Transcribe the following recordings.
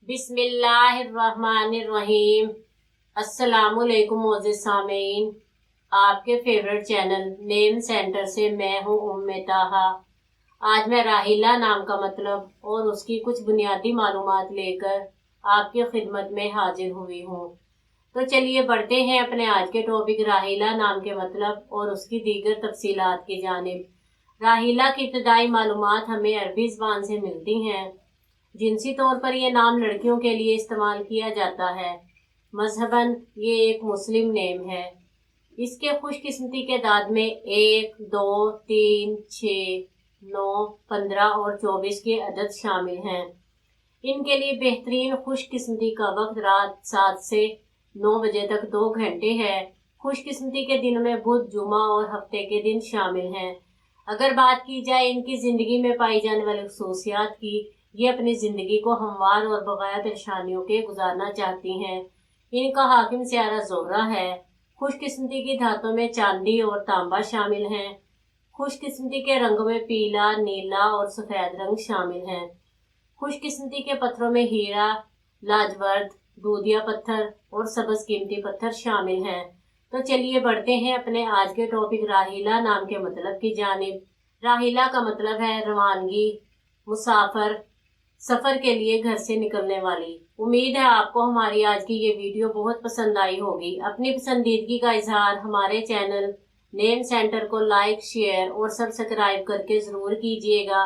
बिस्मिल्लाहिर्रहमानिर्रहीम। अस्सलामुअलैकुम मोअज़्ज़िज़ सामीन, आपके फेवरेट चैनल नेम सेंटर से मैं हूँ उम्मे ताहा। आज मैं राहिला नाम का मतलब और उसकी कुछ बुनियादी मालूमात लेकर आपकी खिदमत में हाजिर हुई हूँ। तो चलिए बढ़ते हैं अपने आज के टॉपिक राहिला नाम के मतलब और उसकी दीगर तफसीलात की जानिब। राहिला की इब्तदाई मालूमात हमें अरबी ज़बान से मिलती हैं। जिनसी तौर पर यह नाम लड़कियों के लिए इस्तेमाल किया जाता है। मजहबन ये एक मुस्लिम नेम है। इसके खुशकिस्मती के दाद में 1, 2, 3, 6, 9, 15 और 24 के अदद शामिल हैं। इनके लिए बेहतरीन खुशकिस्मती का वक्त रात 7 से 9 बजे तक 2 घंटे है। खुशकिस्मती के दिनों में बुध, जुमा और हफ्ते के दिन शामिल हैं। अगर बात की जाए इनकी ज़िंदगी में पाई जाने वाली खसूसियात की, ये अपनी ज़िंदगी को हमवार और बगैर परेशानियों के गुजारना चाहती हैं। इनका हाकिम सियारा ज़ोहरा है। खुशकिस्मती की धातों में चांदी और तांबा शामिल हैं। खुशकिस्मती के रंगों में पीला, नीला और सफ़ेद रंग शामिल हैं। खुशकिस्मती के पत्थरों में हीरा, लाजवर्द, दूधिया पत्थर और सब्ज़ कीमती पत्थर शामिल हैं। तो चलिए बढ़ते हैं अपने आज के टॉपिक राहिला नाम के मतलब की जानिब। राहिला का मतलब है रवानगी, मुसाफर, सफ़र के लिए घर से निकलने वाली। उम्मीद है आपको हमारी आज की ये वीडियो बहुत पसंद आई होगी। अपनी पसंदीदगी का इजहार हमारे चैनल नेम सेंटर को लाइक, शेयर और सब्सक्राइब करके ज़रूर कीजिएगा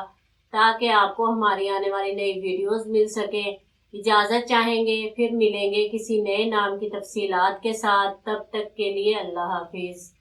ताकि आपको हमारी आने वाली नई वीडियोस मिल सके। इजाज़त चाहेंगे, फिर मिलेंगे किसी नए नाम की तफसीलात के साथ। तब तक के लिए अल्लाह हाफिज़।